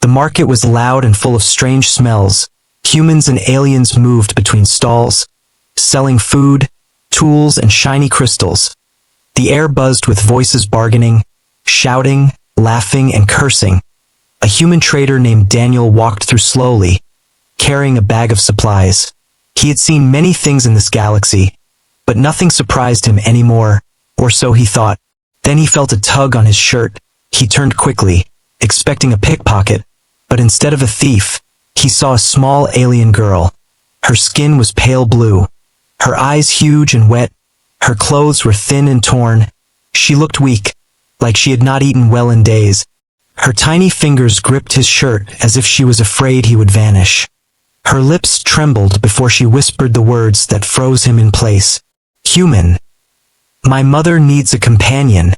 The market was loud and full of strange smells. Humans and aliens moved between stalls, selling food, tools, and shiny crystals. The air buzzed with voices bargaining, shouting, laughing, and cursing. A human trader named Daniel walked through slowly, carrying a bag of supplies. He had seen many things in this galaxy, but nothing surprised him anymore, or so he thought. Then he felt a tug on his shirt. He turned quickly, expecting a pickpocket, but instead of a thief, he saw a small alien girl. Her skin was pale blue, her eyes huge and wet, her clothes were thin and torn. She looked weak, like she had not eaten well in days. Her tiny fingers gripped his shirt as if she was afraid he would vanish. Her lips trembled before she whispered the words that froze him in place. Human. My mother needs a companion.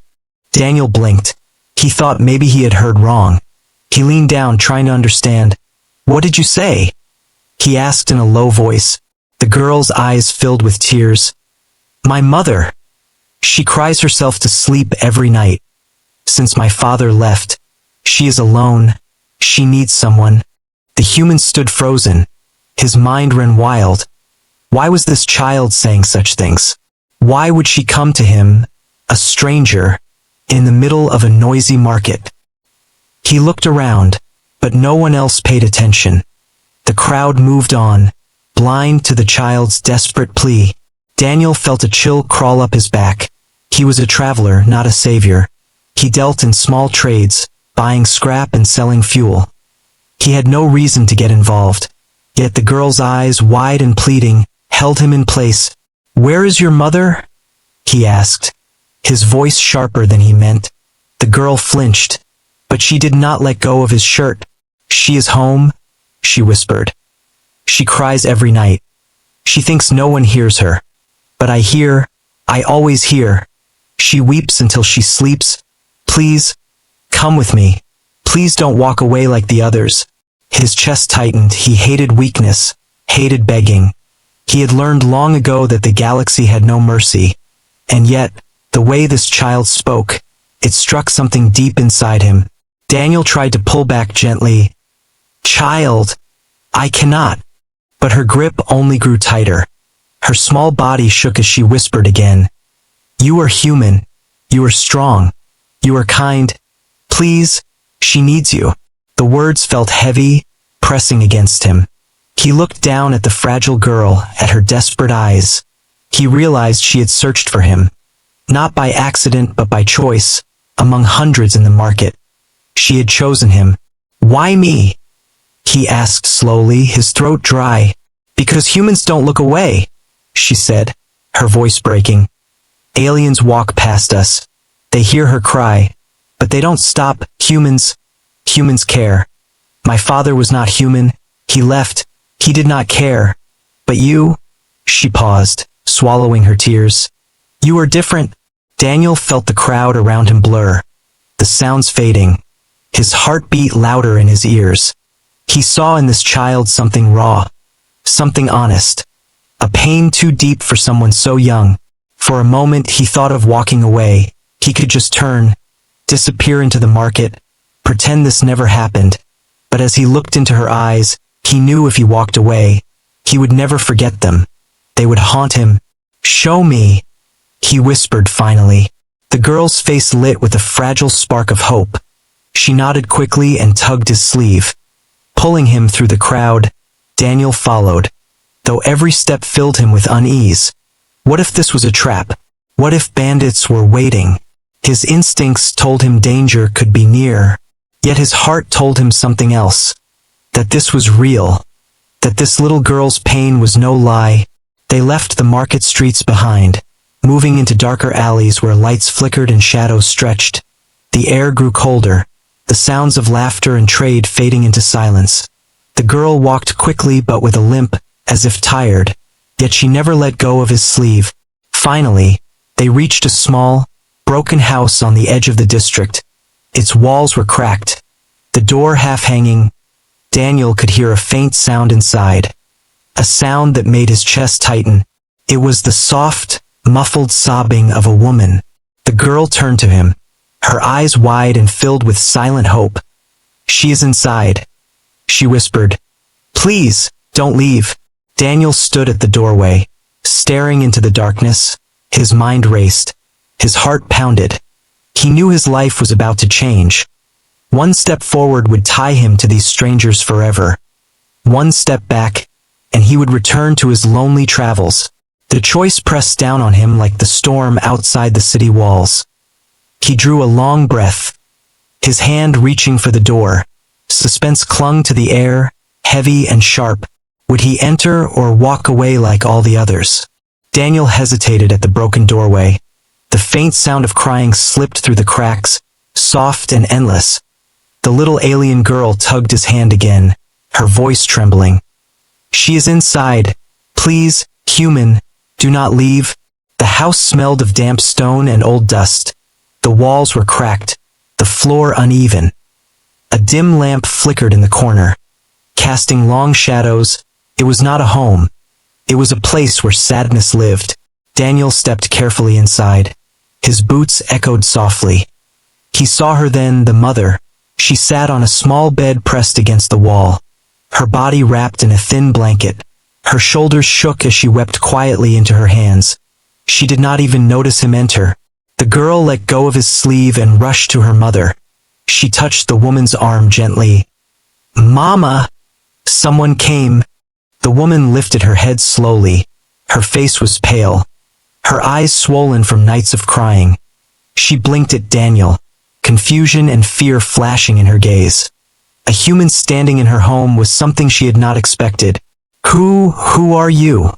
Daniel blinked. He thought maybe he had heard wrong. He leaned down, trying to understand. What did you say? He asked in a low voice. The girl's eyes filled with tears. My mother. She cries herself to sleep every night. Since my father left, she is alone. She needs someone. The human stood frozen. His mind ran wild. Why was this child saying such things? Why would she come to him, a stranger, in the middle of a noisy market? He looked around, but no one else paid attention. The crowd moved on, blind to the child's desperate plea. Daniel felt a chill crawl up his back. He was a traveler, not a savior. He dealt in small trades, buying scrap and selling fuel. He had no reason to get involved. Yet the girl's eyes, wide and pleading, held him in place. Where is your mother? He asked, his voice sharper than he meant. The girl flinched, but she did not let go of his shirt. She is home, she whispered. She cries every night. She thinks no one hears her. But I hear, I always hear. She weeps until she sleeps. Please, come with me. Please don't walk away like the others. His chest tightened. He hated weakness, hated begging. He had learned long ago that the galaxy had no mercy. And yet, the way this child spoke, it struck something deep inside him. Daniel tried to pull back gently. Child, I cannot. But her grip only grew tighter. Her small body shook as she whispered again. You are human. You are strong. You are kind. Please, she needs you. The words felt heavy, pressing against him. He looked down at the fragile girl, at her desperate eyes. He realized she had searched for him. Not by accident, but by choice, among hundreds in the market. She had chosen him. Why me? He asked slowly, his throat dry. Because humans don't look away, she said, her voice breaking. Aliens walk past us. They hear her cry, but they don't stop. Humans care. My father was not human. He left. He did not care. But you? She paused, swallowing her tears. You are different. Daniel felt the crowd around him blur. The sounds fading. His heart beat louder in his ears. He saw in this child something raw, something honest, a pain too deep for someone so young. For a moment he thought of walking away. He could just turn, disappear into the market, pretend this never happened. But as he looked into her eyes, he knew if he walked away, he would never forget them. They would haunt him. Show me, he whispered finally. The girl's face lit with a fragile spark of hope. She nodded quickly and tugged his sleeve. Pulling him through the crowd, Daniel followed, though every step filled him with unease. What if this was a trap? What if bandits were waiting? His instincts told him danger could be near, yet his heart told him something else. That this was real. That this little girl's pain was no lie. They left the market streets behind, moving into darker alleys where lights flickered and shadows stretched. The air grew colder, the sounds of laughter and trade fading into silence. The girl walked quickly but with a limp, as if tired, yet she never let go of his sleeve. Finally, they reached a small, broken house on the edge of the district. Its walls were cracked, the door half-hanging. Daniel could hear a faint sound inside, a sound that made his chest tighten. It was the soft, muffled sobbing of a woman. The girl turned to him, her eyes wide and filled with silent hope. She is inside, she whispered. Please, don't leave. Daniel stood at the doorway, staring into the darkness. His mind raced. His heart pounded. He knew his life was about to change. One step forward would tie him to these strangers forever. One step back, and he would return to his lonely travels. The choice pressed down on him like the storm outside the city walls. He drew a long breath, his hand reaching for the door. Suspense clung to the air, heavy and sharp. Would he enter or walk away like all the others? Daniel hesitated at the broken doorway. The faint sound of crying slipped through the cracks, soft and endless. The little alien girl tugged his hand again, her voice trembling. She is inside. Please, human, do not leave. The house smelled of damp stone and old dust. The walls were cracked, the floor uneven. A dim lamp flickered in the corner, casting long shadows. It was not a home. It was a place where sadness lived. Daniel stepped carefully inside. His boots echoed softly. He saw her then, the mother. She sat on a small bed pressed against the wall, her body wrapped in a thin blanket. Her shoulders shook as she wept quietly into her hands. She did not even notice him enter. The girl let go of his sleeve and rushed to her mother. She touched the woman's arm gently. Mama! Someone came. The woman lifted her head slowly. Her face was pale, her eyes swollen from nights of crying. She blinked at Daniel, confusion and fear flashing in her gaze. A human standing in her home was something she had not expected. Who are you?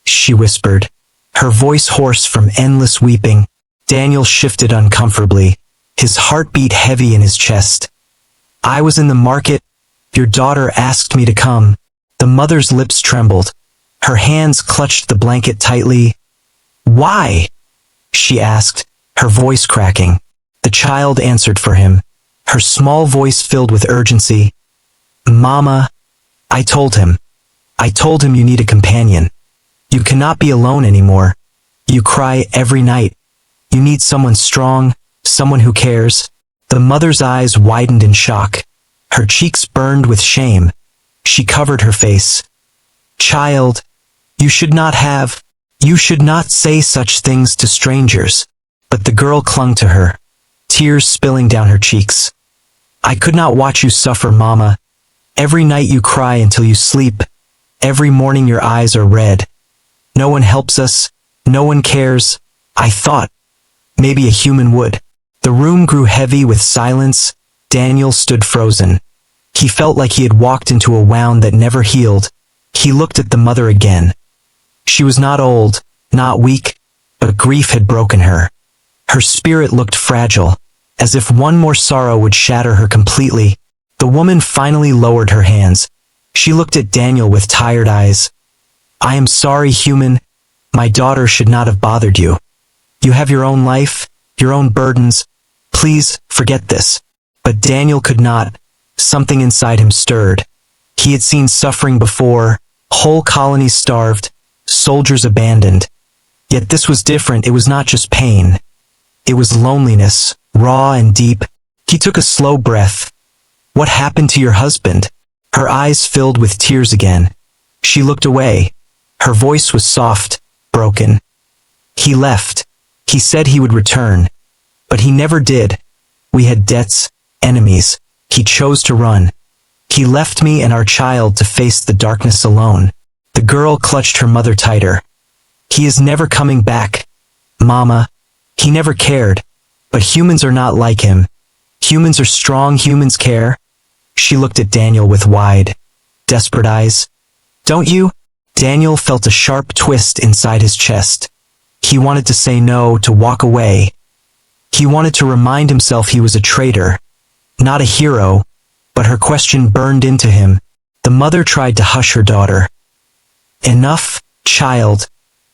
She whispered, her voice hoarse from endless weeping. Daniel shifted uncomfortably, his heart beat heavy in his chest. I was in the market. Your daughter asked me to come. The mother's lips trembled. Her hands clutched the blanket tightly. Why? She asked, her voice cracking. The child answered for him, her small voice filled with urgency. Mama, I told him you need a companion. You cannot be alone anymore. You cry every night. You need someone strong, someone who cares. The mother's eyes widened in shock. Her cheeks burned with shame. She covered her face. Child, you should not say such things to strangers. But the girl clung to her, tears spilling down her cheeks. I could not watch you suffer, Mama. Every night you cry until you sleep. Every morning your eyes are red. No one helps us. No one cares. I thought maybe a human would. The room grew heavy with silence. Daniel stood frozen. He felt like he had walked into a wound that never healed. He looked at the mother again. She was not old, not weak, but grief had broken her. Her spirit looked fragile, as if one more sorrow would shatter her completely. The woman finally lowered her hands. She looked at Daniel with tired eyes. I am sorry, human. My daughter should not have bothered you. You have your own life, your own burdens. Please, forget this. But Daniel could not. Something inside him stirred. He had seen suffering before, whole colonies starved, soldiers abandoned. Yet this was different. It was not just pain. It was loneliness, raw and deep. He took a slow breath. What happened to your husband? Her eyes filled with tears again. She looked away. Her voice was soft, broken. He left. He said he would return. But he never did. We had debts, enemies. He chose to run. He left me and our child to face the darkness alone. The girl clutched her mother tighter. He is never coming back. Mama, he never cared. But humans are not like him. Humans are strong, humans care. She looked at Daniel with wide, desperate eyes. Don't you? Daniel felt a sharp twist inside his chest. He wanted to say no, to walk away. He wanted to remind himself he was a traitor, not a hero, but her question burned into him. The mother tried to hush her daughter. Enough, child.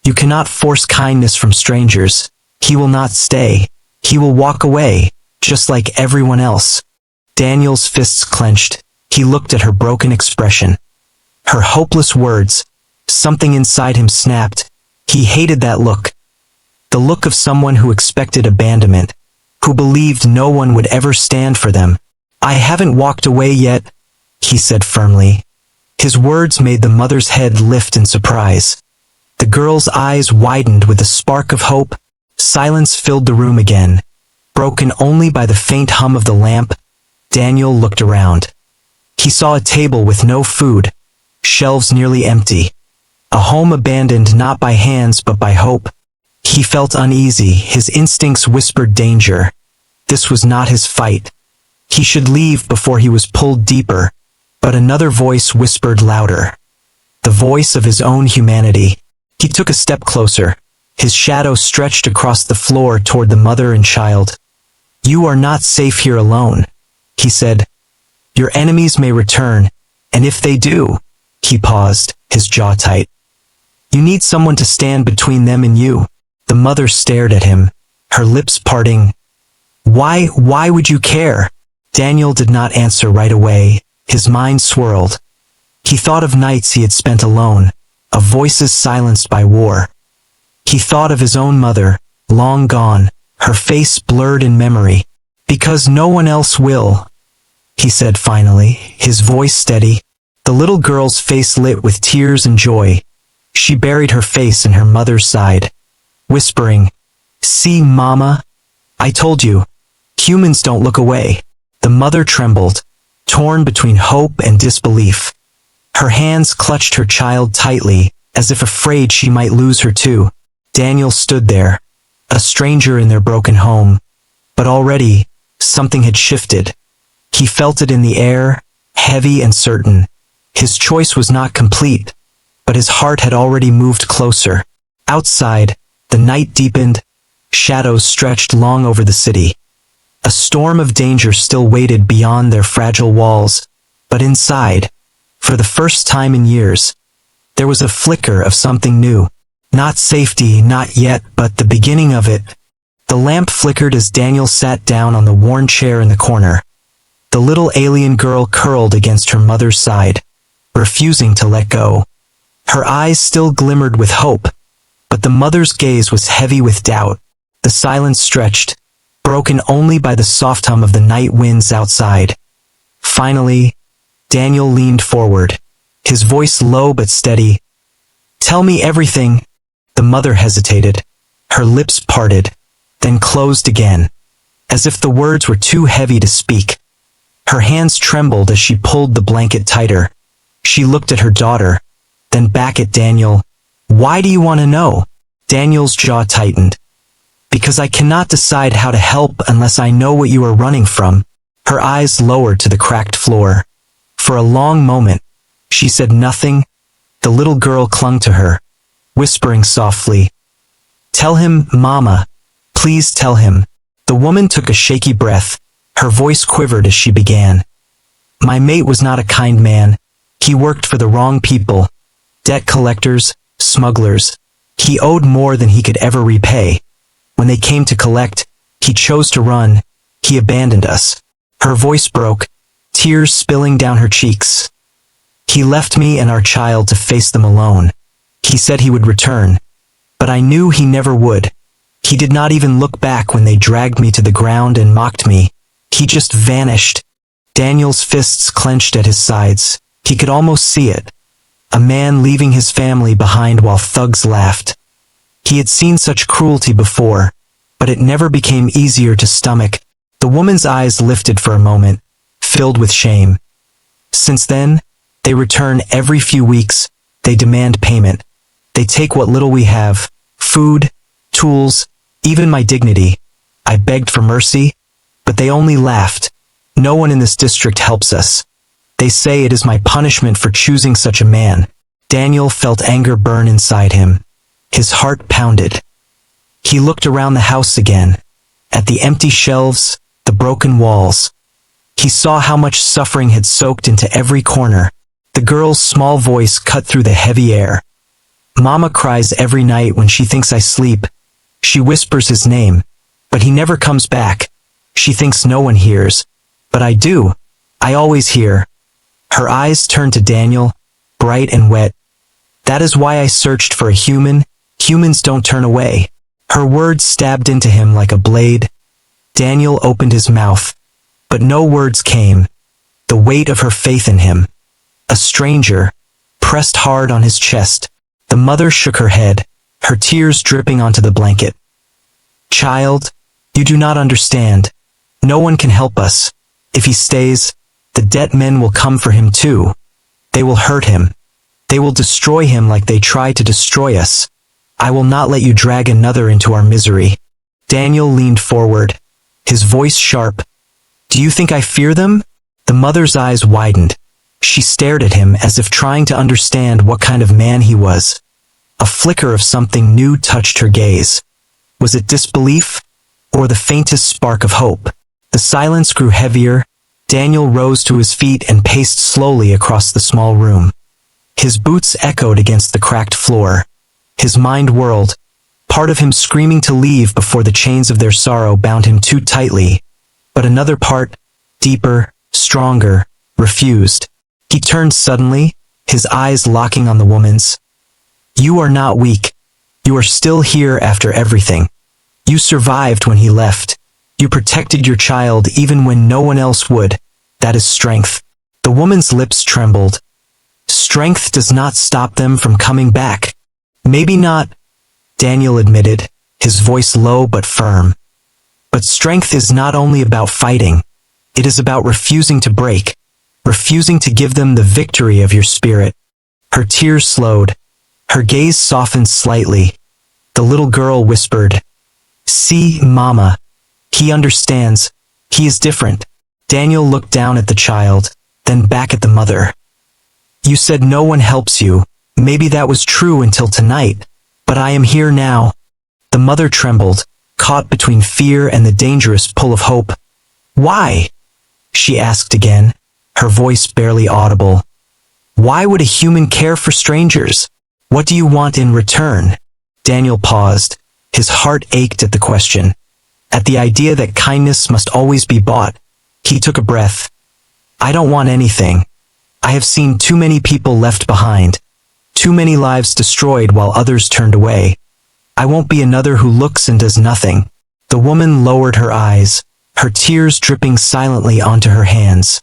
You cannot force kindness from strangers. He will not stay. He will walk away, just like everyone else. Daniel's fists clenched. He looked at her broken expression. Her hopeless words. Something inside him snapped. He hated that look. The look of someone who expected abandonment, who believed no one would ever stand for them. I haven't walked away yet, he said firmly. His words made the mother's head lift in surprise. The girl's eyes widened with a spark of hope. Silence filled the room again, broken only by the faint hum of the lamp. Daniel looked around. He saw a table with no food, shelves nearly empty. A home abandoned not by hands but by hope. He felt uneasy, his instincts whispered danger. This was not his fight. He should leave before he was pulled deeper, but another voice whispered louder. The voice of his own humanity. He took a step closer. His shadow stretched across the floor toward the mother and child. You are not safe here alone, he said. Your enemies may return, and if they do, he paused, his jaw tight. You need someone to stand between them and you. The mother stared at him, her lips parting. Why would you care? Daniel did not answer right away. His mind swirled. He thought of nights he had spent alone, of voices silenced by war. He thought of his own mother, long gone, her face blurred in memory. Because no one else will, he said finally, his voice steady. The little girl's face lit with tears and joy. She buried her face in her mother's side, whispering, See, Mama? I told you, humans don't look away. The mother trembled, torn between hope and disbelief. Her hands clutched her child tightly, as if afraid she might lose her too. Daniel stood there, a stranger in their broken home. But already, something had shifted. He felt it in the air, heavy and certain. His choice was not complete, but his heart had already moved closer. Outside, the night deepened, shadows stretched long over the city. A storm of danger still waited beyond their fragile walls, but inside, for the first time in years, there was a flicker of something new. Not safety, not yet, but the beginning of it. The lamp flickered as Daniel sat down on the worn chair in the corner. The little alien girl curled against her mother's side, refusing to let go. Her eyes still glimmered with hope, but the mother's gaze was heavy with doubt. The silence stretched, broken only by the soft hum of the night winds outside. Finally, Daniel leaned forward, his voice low but steady. Tell me everything. The mother hesitated, her lips parted, then closed again, as if the words were too heavy to speak. Her hands trembled as she pulled the blanket tighter. She looked at her daughter, then back at Daniel. Why do you want to know? Daniel's jaw tightened. Because I cannot decide how to help unless I know what you are running from. Her eyes lowered to the cracked floor. For a long moment, she said nothing. The little girl clung to her, whispering softly, Tell him, Mama. Please tell him. The woman took a shaky breath. Her voice quivered as she began. My mate was not a kind man. He worked for the wrong people. Debt collectors, smugglers. He owed more than he could ever repay. When they came to collect, he chose to run. He abandoned us. Her voice broke, tears spilling down her cheeks. He left me and our child to face them alone. He said he would return, but I knew he never would. He did not even look back when they dragged me to the ground and mocked me. He just vanished. Daniel's fists clenched at his sides. He could almost see it. A man leaving his family behind while thugs laughed. He had seen such cruelty before, but it never became easier to stomach. The woman's eyes lifted for a moment, filled with shame. Since then, they return every few weeks. They demand payment. They take what little we have, food, tools, even my dignity. I begged for mercy, but they only laughed. No one in this district helps us. They say it is my punishment for choosing such a man. Daniel felt anger burn inside him. His heart pounded. He looked around the house again, at the empty shelves, the broken walls. He saw how much suffering had soaked into every corner. The girl's small voice cut through the heavy air. Mama cries every night when she thinks I sleep. She whispers his name, but he never comes back. She thinks no one hears, but I do. I always hear. Her eyes turned to Daniel, bright and wet. That is why I searched for a human. Humans don't turn away. Her words stabbed into him like a blade. Daniel opened his mouth, But no words came. The weight of her faith in him. A stranger, pressed hard on his chest. The mother shook her head, her tears dripping onto the blanket. Child, you do not understand. No one can help us. If he stays, the dead men will come for him too. They will hurt him. They will destroy him like they tried to destroy us. I will not let you drag another into our misery. Daniel leaned forward, his voice sharp. Do you think I fear them? The mother's eyes widened. She stared at him as if trying to understand what kind of man he was. A flicker of something new touched her gaze. Was it disbelief, or the faintest spark of hope? The silence grew heavier. Daniel rose to his feet and paced slowly across the small room. His boots echoed against the cracked floor. His mind whirled, part of him screaming to leave before the chains of their sorrow bound him too tightly. But another part, deeper, stronger, refused. He turned suddenly, his eyes locking on the woman's. You are not weak. You are still here after everything. You survived when he left. You protected your child even when no one else would. That is strength. The woman's lips trembled. Strength does not stop them from coming back. Maybe not, Daniel admitted, his voice low but firm. But strength is not only about fighting. It is about refusing to break, refusing to give them the victory of your spirit. Her tears slowed. Her gaze softened slightly. The little girl whispered, See, Mama. He understands. He is different. Daniel looked down at the child, then back at the mother. You said no one helps you. Maybe that was true until tonight. But I am here now. The mother trembled, caught between fear and the dangerous pull of hope. Why? She asked again, her voice barely audible. Why would a human care for strangers? What do you want in return? Daniel paused. His heart ached at the question. At the idea that kindness must always be bought. He took a breath. I don't want anything. I have seen too many people left behind. Too many lives destroyed while others turned away. I won't be another who looks and does nothing. The woman lowered her eyes, her tears dripping silently onto her hands.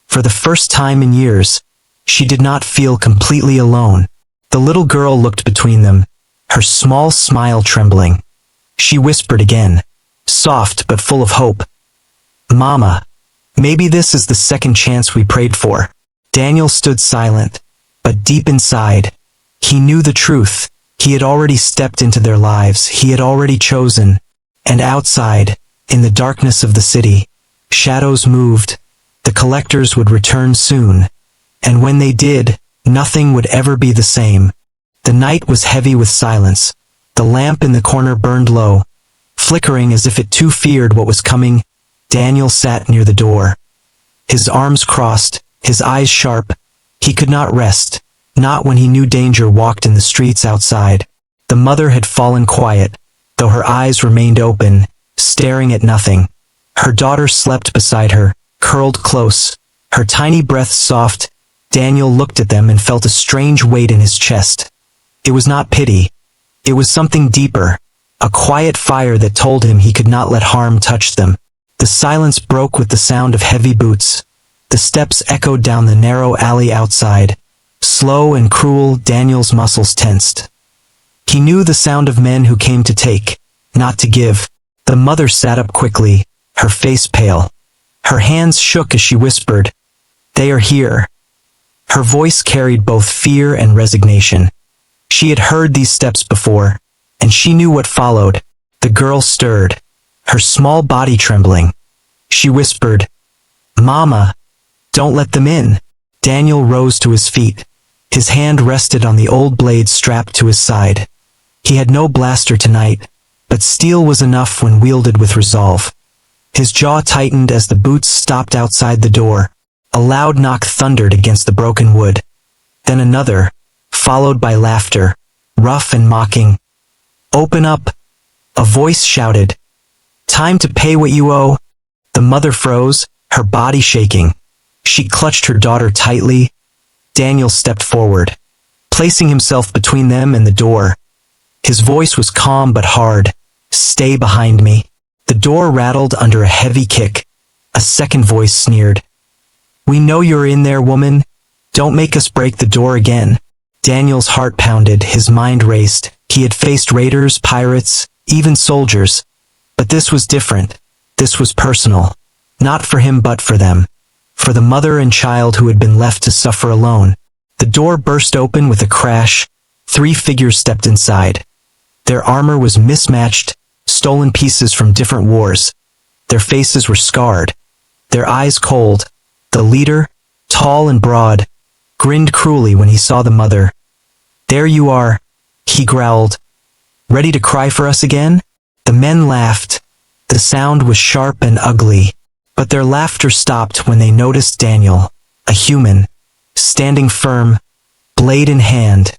For the first time in years, she did not feel completely alone. The little girl looked between them, her small smile trembling. She whispered again, soft but full of hope. Mama, maybe this is the second chance we prayed for. Daniel stood silent, but deep inside, he knew the truth. He had already stepped into their lives, he had already chosen. And outside, in the darkness of the city, shadows moved. The collectors would return soon. And when they did, nothing would ever be the same. The night was heavy with silence. The lamp in the corner burned low, flickering as if it too feared what was coming. Daniel sat near the door. His arms crossed, his eyes sharp. He could not rest, not when he knew danger walked in the streets outside. The mother had fallen quiet, though her eyes remained open, staring at nothing. Her daughter slept beside her, curled close, her tiny breath soft. Daniel looked at them and felt a strange weight in his chest. It was not pity. It was something deeper, a quiet fire that told him he could not let harm touch them. The silence broke with the sound of heavy boots. The steps echoed down the narrow alley outside. Slow and cruel, Daniel's muscles tensed. He knew the sound of men who came to take, not to give. The mother sat up quickly, her face pale. Her hands shook as she whispered, They are here. Her voice carried both fear and resignation. She had heard these steps before, and she knew what followed. The girl stirred, her small body trembling. She whispered, Mama, don't let them in. Daniel rose to his feet. His hand rested on the old blade strapped to his side. He had no blaster tonight, but steel was enough when wielded with resolve. His jaw tightened as the boots stopped outside the door. A loud knock thundered against the broken wood. Then another, followed by laughter, rough and mocking. Open up, a voice shouted. Time to pay what you owe. The mother froze, her body shaking. She clutched her daughter tightly. Daniel stepped forward, placing himself between them and the door. His voice was calm but hard. Stay behind me. The door rattled under a heavy kick. A second voice sneered. "We know you're in there, woman. Don't make us break the door again." Daniel's heart pounded, his mind raced. He had faced raiders, pirates, even soldiers. But this was different. This was personal. Not for him but for them. For the mother and child who had been left to suffer alone. The door burst open with a crash. 3 figures stepped inside. Their armor was mismatched, stolen pieces from different wars. Their faces were scarred, their eyes cold. The leader, tall and broad, grinned cruelly when he saw the mother. "There you are," he growled. "Ready to cry for us again?" The men laughed. The sound was sharp and ugly, but their laughter stopped when they noticed Daniel, a human, standing firm, blade in hand.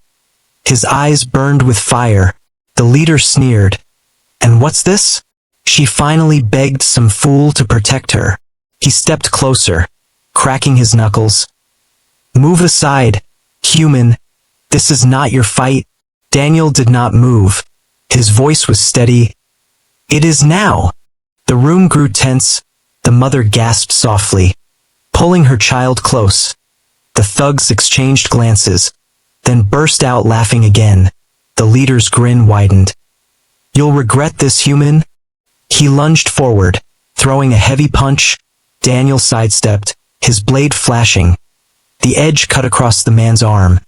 His eyes burned with fire. The leader sneered. "And what's this?" She finally begged some fool to protect her. He stepped closer, cracking his knuckles. "Move aside, human. This is not your fight." Daniel did not move. His voice was steady. "It is now." The room grew tense. The mother gasped softly, pulling her child close. The thugs exchanged glances, then burst out laughing again. The leader's grin widened. "You'll regret this, human." He lunged forward, throwing a heavy punch. Daniel sidestepped, his blade flashing. The edge cut across the man's arm.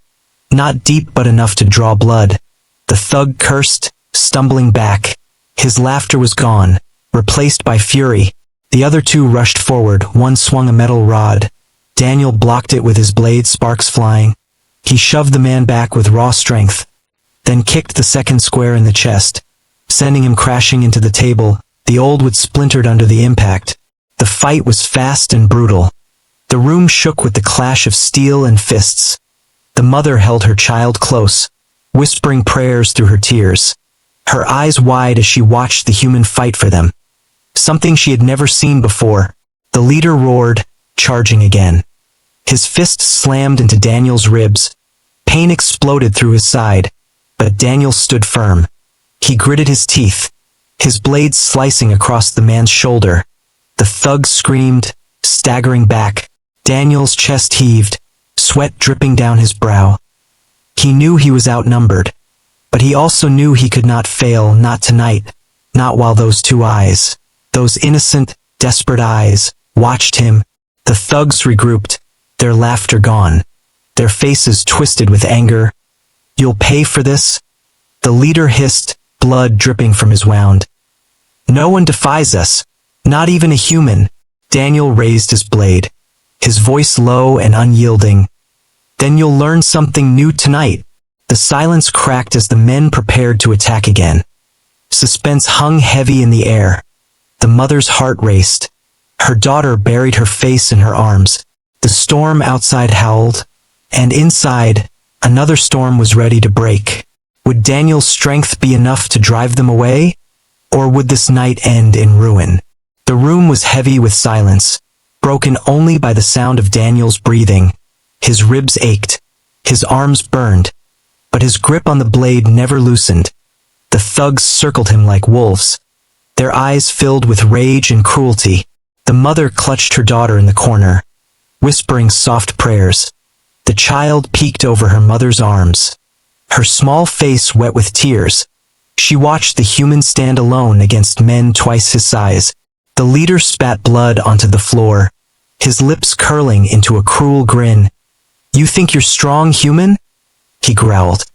Not deep but enough to draw blood. The thug cursed, stumbling back. His laughter was gone, replaced by fury. The other 2 rushed forward, one swung a metal rod. Daniel blocked it with his blade, sparks flying. He shoved the man back with raw strength, then kicked the second square in the chest, sending him crashing into the table. The old wood splintered under the impact. The fight was fast and brutal. The room shook with the clash of steel and fists. The mother held her child close, whispering prayers through her tears, her eyes wide as she watched the human fight for them. Something she had never seen before. The leader roared, charging again. His fist slammed into Daniel's ribs. Pain exploded through his side, but Daniel stood firm. He gritted his teeth, his blade slicing across the man's shoulder. The thug screamed, staggering back. Daniel's chest heaved, sweat dripping down his brow. He knew he was outnumbered, but he also knew he could not fail, not tonight, not while those 2 eyes, those innocent, desperate eyes, watched him. The thugs regrouped, their laughter gone, their faces twisted with anger. "You'll pay for this?" The leader hissed, blood dripping from his wound. "No one defies us, not even a human." Daniel raised his blade, his voice low and unyielding. "Then you'll learn something new tonight." The silence cracked as the men prepared to attack again. Suspense hung heavy in the air. The mother's heart raced. Her daughter buried her face in her arms. The storm outside howled, and inside, another storm was ready to break. Would Daniel's strength be enough to drive them away? Or would this night end in ruin? The room was heavy with silence, broken only by the sound of Daniel's breathing. His ribs ached, his arms burned, but his grip on the blade never loosened. The thugs circled him like wolves, their eyes filled with rage and cruelty. The mother clutched her daughter in the corner, whispering soft prayers. The child peeked over her mother's arms, her small face wet with tears. She watched the human stand alone against men twice his size. The leader spat blood onto the floor, his lips curling into a cruel grin. "You think you're strong, human?" he growled.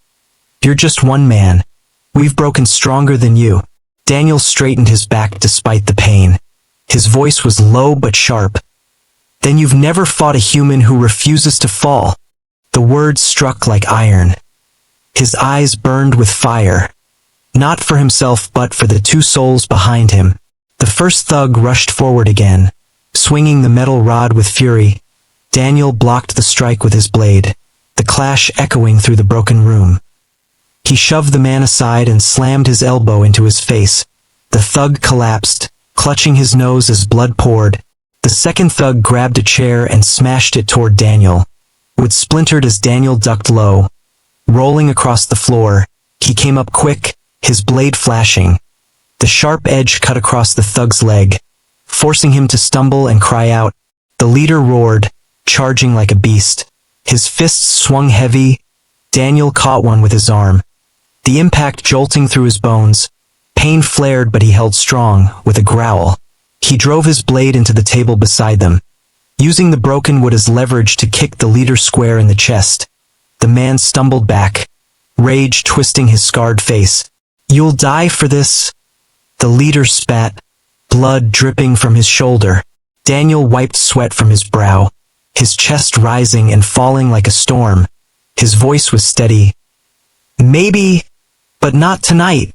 "You're just one man. We've broken stronger than you." Daniel straightened his back despite the pain. His voice was low but sharp. "Then you've never fought a human who refuses to fall." The words struck like iron. His eyes burned with fire, not for himself but for the 2 souls behind him. The first thug rushed forward again, swinging the metal rod with fury. Daniel blocked the strike with his blade, the clash echoing through the broken room. He shoved the man aside and slammed his elbow into his face. The thug collapsed, clutching his nose as blood poured. The second thug grabbed a chair and smashed it toward Daniel. Wood splintered as Daniel ducked low. Rolling across the floor, he came up quick, his blade flashing. The sharp edge cut across the thug's leg, forcing him to stumble and cry out. The leader roared, charging like a beast. His fists swung heavy. Daniel caught one with his arm, the impact jolting through his bones. Pain flared, but he held strong. With a growl, he drove his blade into the table beside them, using the broken wood as leverage to kick the leader square in the chest. The man stumbled back, rage twisting his scarred face. "You'll die for this," the leader spat, blood dripping from his shoulder. Daniel wiped sweat from his brow, his chest rising and falling like a storm. His voice was steady. "Maybe, but not tonight."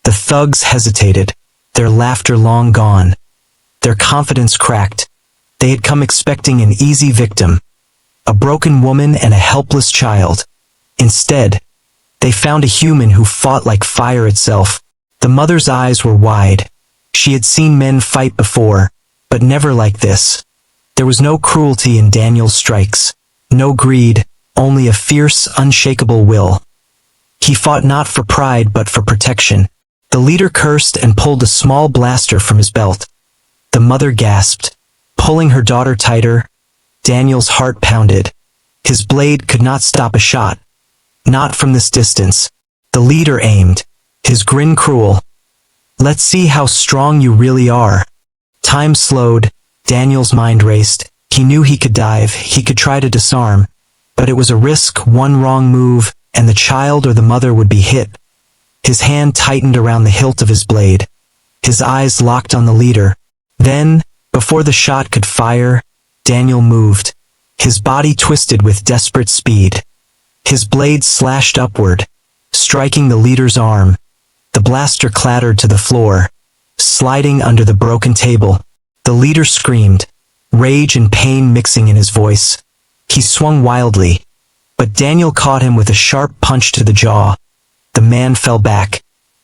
The thugs hesitated, their laughter long gone. Their confidence cracked. They had come expecting an easy victim, a broken woman and a helpless child. Instead, they found a human who fought like fire itself. The mother's eyes were wide. She had seen men fight before, but never like this. There was no cruelty in Daniel's strikes, no greed, only a fierce, unshakable will. He fought not for pride but for protection. The leader cursed and pulled a small blaster from his belt. The mother gasped, pulling her daughter tighter. Daniel's heart pounded. His blade could not stop a shot. Not from this distance. The leader aimed, his grin cruel. "Let's see how strong you really are." Time slowed. Daniel's mind raced. He knew he could dive, he could try to disarm, but it was a risk. One wrong move, and the child or the mother would be hit. His hand tightened around the hilt of his blade. His eyes locked on the leader. Then, before the shot could fire, Daniel moved. His body twisted with desperate speed. His blade slashed upward, striking the leader's arm. The blaster clattered to the floor, sliding under the broken table. The leader screamed, rage and pain mixing in his voice. He swung wildly, but Daniel caught him with a sharp punch to the jaw. The man fell back,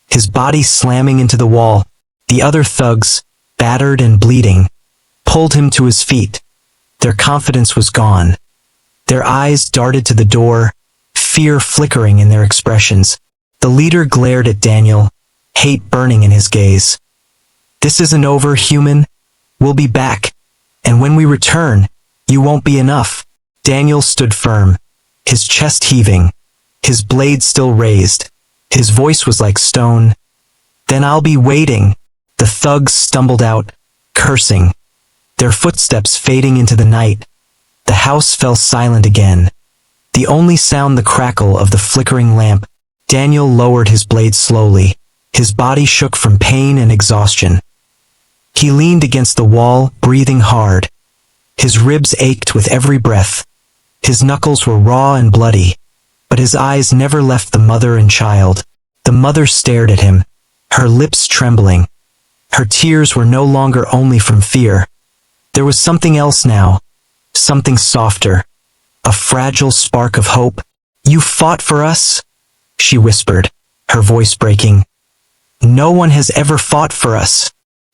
his body slamming into the wall. The other thugs, battered and bleeding, pulled him to his feet. Their confidence was gone. Their eyes darted to the door, fear flickering in their expressions. The leader glared at Daniel, hate burning in his gaze. "This isn't over, human. We'll be back. And when we return, you won't be enough." Daniel stood firm, his chest heaving, his blade still raised. His voice was like stone. "Then I'll be waiting." The thugs stumbled out, cursing, their footsteps fading into the night. The house fell silent again, the only sound the crackle of the flickering lamp. Daniel lowered his blade slowly. His body shook from pain and exhaustion. He leaned against the wall, breathing hard. His ribs ached with every breath. His knuckles were raw and bloody, but his eyes never left the mother and child. The mother stared at him, her lips trembling. Her tears were no longer only from fear. There was something else now, something softer, a fragile spark of hope. "You fought for us?" she whispered, her voice breaking. "No one has ever fought for us."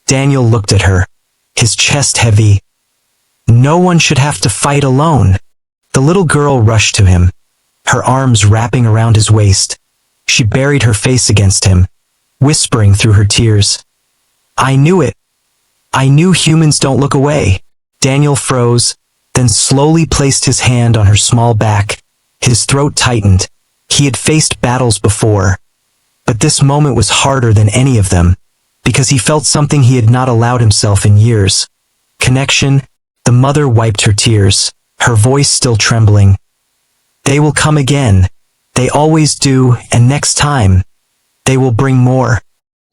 Daniel looked at her, his chest heavy. "No one should have to fight alone." The little girl rushed to him, her arms wrapping around his waist. She buried her face against him, whispering through her tears, "I knew it. I knew humans don't look away." Daniel froze, then slowly placed his hand on her small back. His throat tightened. He had faced battles before, but this moment was harder than any of them, because he felt something he had not allowed himself in years. Connection. The mother wiped her tears, her voice still trembling. "They will come again. They always do, and next time, they will bring more."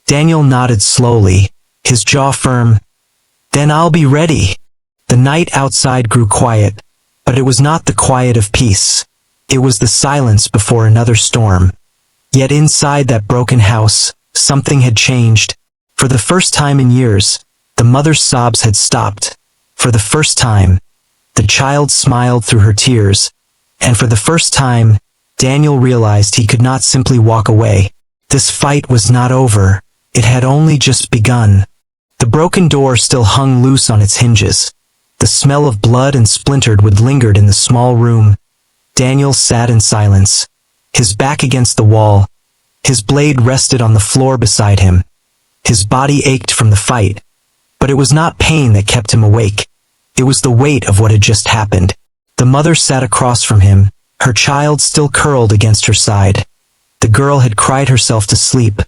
Daniel nodded slowly, his jaw firm. "Then I'll be ready." The night outside grew quiet, but it was not the quiet of peace. It was the silence before another storm. Yet inside that broken house, something had changed. For the first time in years, the mother's sobs had stopped. For the first time, the child smiled through her tears. And for the first time, Daniel realized he could not simply walk away. This fight was not over. It had only just begun. The broken door still hung loose on its hinges. The smell of blood and splintered wood lingered in the small room. Daniel sat in silence, his back against the wall. His blade rested on the floor beside him. His body ached from the fight, But it was not pain that kept him awake. It was the weight of what had just happened. The mother sat across from him, her child still curled against her side. The girl had cried herself to sleep,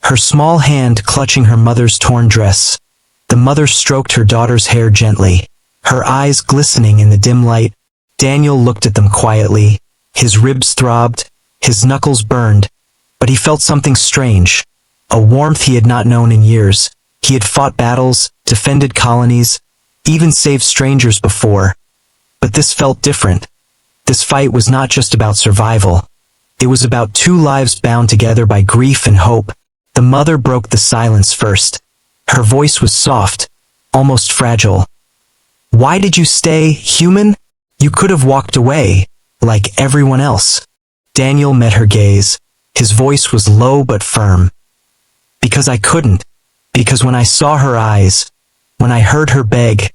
her small hand clutching her mother's torn dress. The mother stroked her daughter's hair gently, her eyes glistening in the dim light. Daniel looked at them quietly. His ribs throbbed, his knuckles burned, but he felt something strange, a warmth he had not known in years. He had fought battles, defended colonies, even saved strangers before. But this felt different. This fight was not just about survival. It was about two lives bound together by grief and hope. The mother broke the silence first. Her voice was soft, almost fragile. "Why did you stay, human? You could have walked away, like everyone else." Daniel met her gaze. His voice was low but firm. "Because I couldn't. Because when I saw her eyes, when I heard her beg,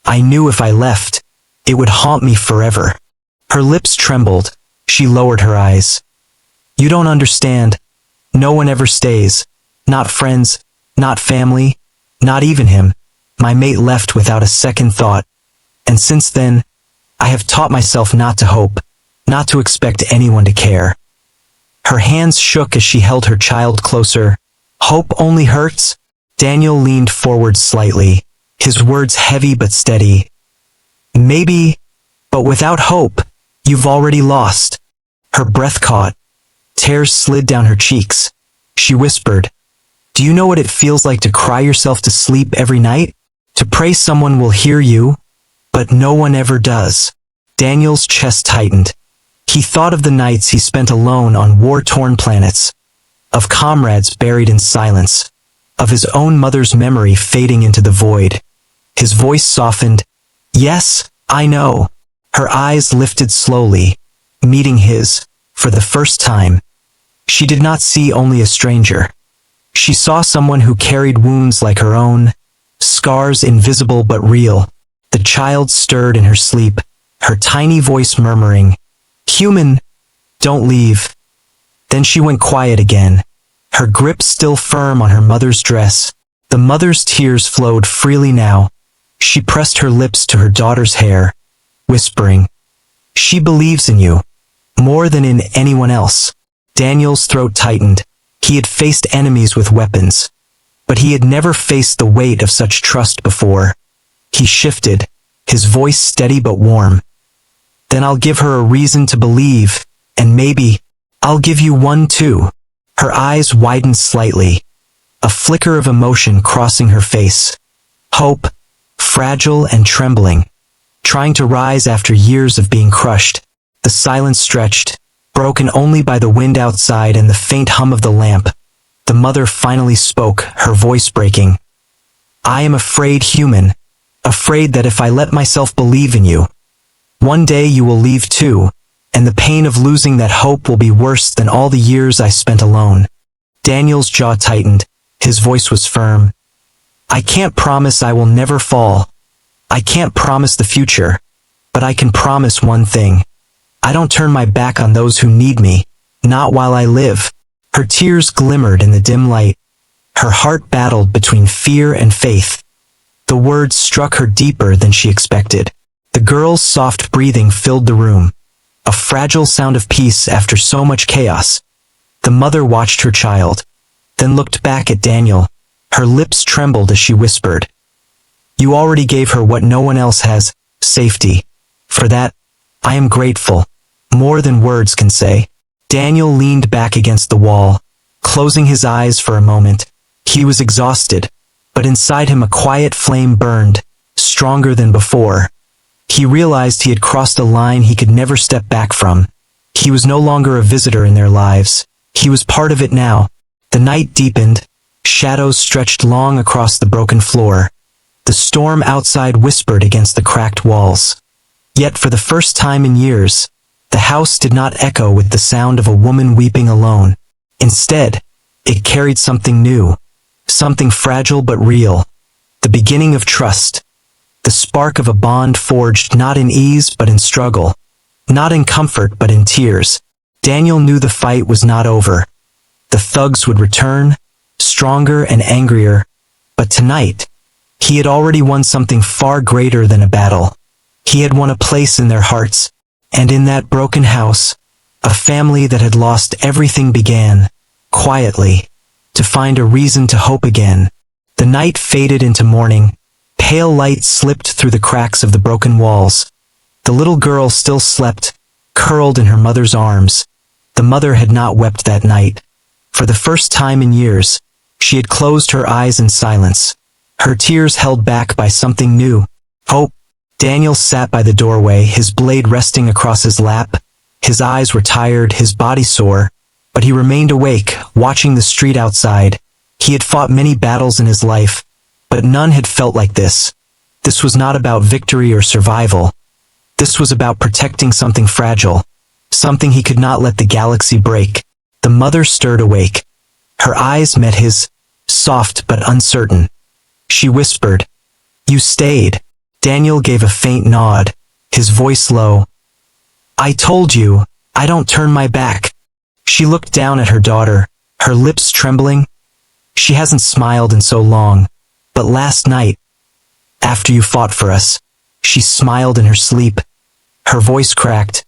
I knew if I left, it would haunt me forever." Her lips trembled. She lowered her eyes. "You don't understand. No one ever stays. Not friends, not family, not even him. My mate left without a second thought. And since then, I have taught myself not to hope, not to expect anyone to care." Her hands shook as she held her child closer. "Hope only hurts?" Daniel leaned forward slightly, his words heavy but steady. "Maybe, but without hope, you've already lost." Her breath caught. Tears slid down her cheeks. She whispered, "Do you know what it feels like to cry yourself to sleep every night? To pray someone will hear you, but no one ever does." Daniel's chest tightened. He thought of the nights he spent alone on war-torn planets, of comrades buried in silence, of his own mother's memory fading into the void. His voice softened. "Yes, I know." Her eyes lifted slowly, meeting his, for the first time. She did not see only a stranger. She saw someone who carried wounds like her own, scars invisible but real. The child stirred in her sleep, her tiny voice murmuring, "Human, don't leave." Then she went quiet again, her grip still firm on her mother's dress. The mother's tears flowed freely now. She pressed her lips to her daughter's hair, whispering, "She believes in you, more than in anyone else." Daniel's throat tightened. He had faced enemies with weapons, but he had never faced the weight of such trust before. He shifted, his voice steady but warm. "Then I'll give her a reason to believe, and maybe, I'll give you one too." Her eyes widened slightly, a flicker of emotion crossing her face. Hope, fragile and trembling, trying to rise after years of being crushed. The silence stretched, broken only by the wind outside and the faint hum of the lamp. The mother finally spoke, her voice breaking. "I am afraid, human, afraid that if I let myself believe in you, one day you will leave too, and the pain of losing that hope will be worse than all the years I spent alone." Daniel's jaw tightened, his voice was firm. "I can't promise I will never fall. I can't promise the future, but I can promise one thing. I don't turn my back on those who need me, not while I live." Her tears glimmered in the dim light. Her heart battled between fear and faith. The words struck her deeper than she expected. The girl's soft breathing filled the room, a fragile sound of peace after so much chaos. The mother watched her child, then looked back at Daniel. Her lips trembled as she whispered, "You already gave her what no one else has, safety. For that, I am grateful, more than words can say." Daniel leaned back against the wall, closing his eyes for a moment. He was exhausted, but inside him a quiet flame burned, stronger than before. He realized he had crossed a line he could never step back from. He was no longer a visitor in their lives. He was part of it now. The night deepened. Shadows stretched long across the broken floor. The storm outside whispered against the cracked walls. Yet for the first time in years, the house did not echo with the sound of a woman weeping alone. Instead, it carried something new, something fragile but real, the beginning of trust, the spark of a bond forged not in ease but in struggle, not in comfort but in tears. Daniel knew the fight was not over. The thugs would return, stronger and angrier, but tonight, He had already won something far greater than a battle. He had won a place in their hearts, and in that broken house, a family that had lost everything began, quietly, to find a reason to hope again. The night faded into morning. Pale light slipped through the cracks of the broken walls. The little girl still slept, curled in her mother's arms. The mother had not wept that night. For the first time in years, she had closed her eyes in silence, her tears held back by something new, hope. Daniel sat by the doorway, his blade resting across his lap. His eyes were tired, his body sore, but he remained awake, watching the street outside. He had fought many battles in his life, but none had felt like this. This was not about victory or survival. This was about protecting something fragile, something he could not let the galaxy break. The mother stirred awake. Her eyes met his, soft but uncertain. She whispered, "You stayed." Daniel gave a faint nod, his voice low. "I told you, I don't turn my back." She looked down at her daughter, her lips trembling. "She hasn't smiled in so long, but last night, after you fought for us," she smiled in her sleep. Her voice cracked.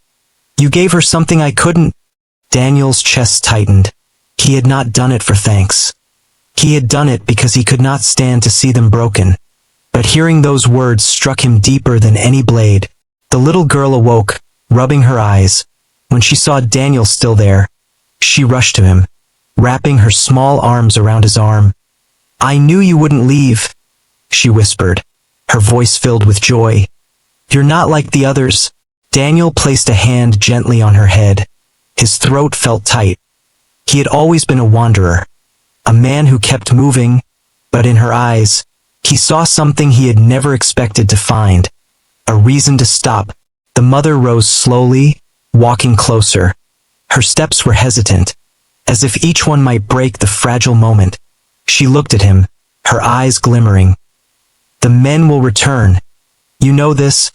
"You gave her something I couldn't." Daniel's chest tightened. He had not done it for thanks. He had done it because he could not stand to see them broken. But hearing those words struck him deeper than any blade. The little girl awoke, rubbing her eyes. When she saw Daniel still there, she rushed to him, wrapping her small arms around his arm. "I knew you wouldn't leave," she whispered, her voice filled with joy. "You're not like the others." Daniel placed a hand gently on her head. His throat felt tight. He had always been a wanderer, a man who kept moving, but in her eyes, he saw something he had never expected to find, a reason to stop. The mother rose slowly, walking closer. Her steps were hesitant, as if each one might break the fragile moment. She looked at him, her eyes glimmering. "The men will return. You know this.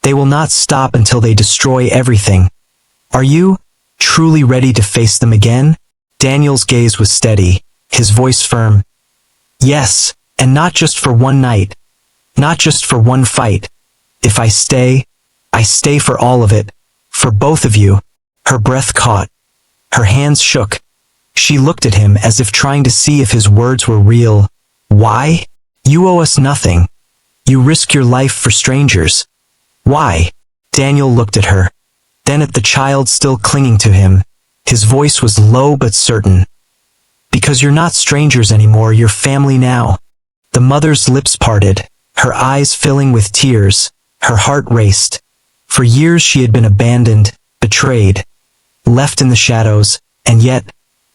They will not stop until they destroy everything. Are you truly ready to face them again?" Daniel's gaze was steady, his voice firm. "Yes, and not just for one night. Not just for one fight. If I stay for all of it. For both of you." Her breath caught. Her hands shook. She looked at him as if trying to see if his words were real. "Why? You owe us nothing. You risk your life for strangers. Why?" Daniel looked at her, then at the child still clinging to him. His voice was low but certain. "Because you're not strangers anymore, you're family now." The mother's lips parted, her eyes filling with tears, her heart raced. For years she had been abandoned, betrayed, left in the shadows, and yet,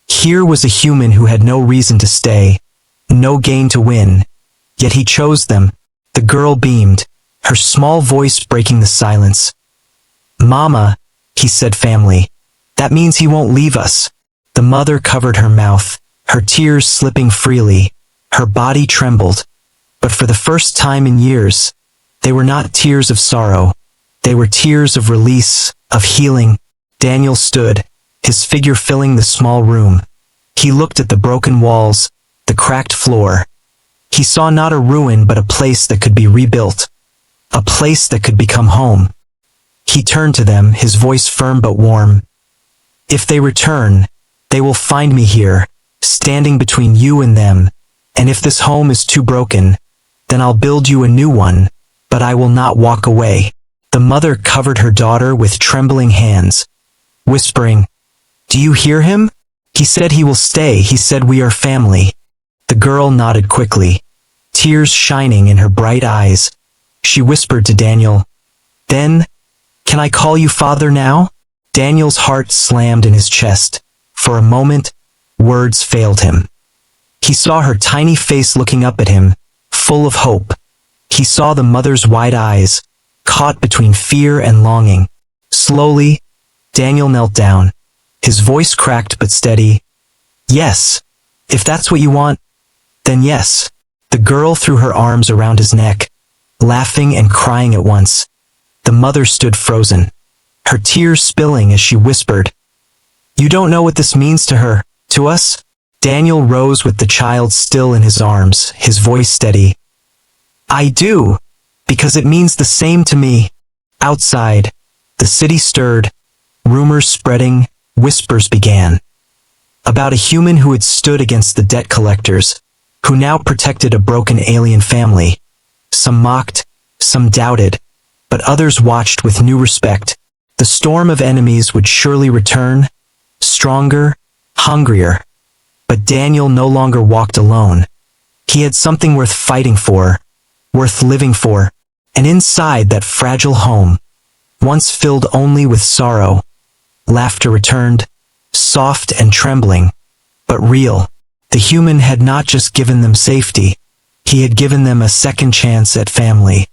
here was a human who had no reason to stay, no gain to win. Yet he chose them. The girl beamed, her small voice breaking the silence. "Mama," he said, "family. That means he won't leave us." The mother covered her mouth, her tears slipping freely. Her body trembled. But for the first time in years, they were not tears of sorrow. They were tears of release, of healing. Daniel stood, his figure filling the small room. He looked at the broken walls, the cracked floor. He saw not a ruin but a place that could be rebuilt. A place that could become home. He turned to them, his voice firm but warm. "If they return, they will find me here, standing between you and them. And if this home is too broken, then I'll build you a new one, but I will not walk away." The mother covered her daughter with trembling hands, whispering, "Do you hear him? He said he will stay. He said we are family." The girl nodded quickly, tears shining in her bright eyes. She whispered to Daniel, "Then, can I call you father now?" Daniel's heart slammed in his chest. For a moment, words failed him. He saw her tiny face looking up at him, full of hope. He saw the mother's wide eyes, caught between fear and longing. Slowly, Daniel knelt down, his voice cracked but steady. "Yes, if that's what you want, then yes." The girl threw her arms around his neck, laughing and crying at once. The mother stood frozen, her tears spilling as she whispered, "You don't know what this means to her, to us?" Daniel rose with the child still in his arms, his voice steady. I do, because it means the same to me. Outside, the city stirred, rumors spreading, whispers began. About a human who had stood against the debt collectors, who now protected a broken alien family. Some mocked, some doubted, but others watched with new respect. The storm of enemies would surely return, stronger, hungrier. But Daniel no longer walked alone. He had something worth fighting for, worth living for, and inside that fragile home, once filled only with sorrow, laughter returned, soft and trembling, but real. The human had not just given them safety, he had given them a second chance at family.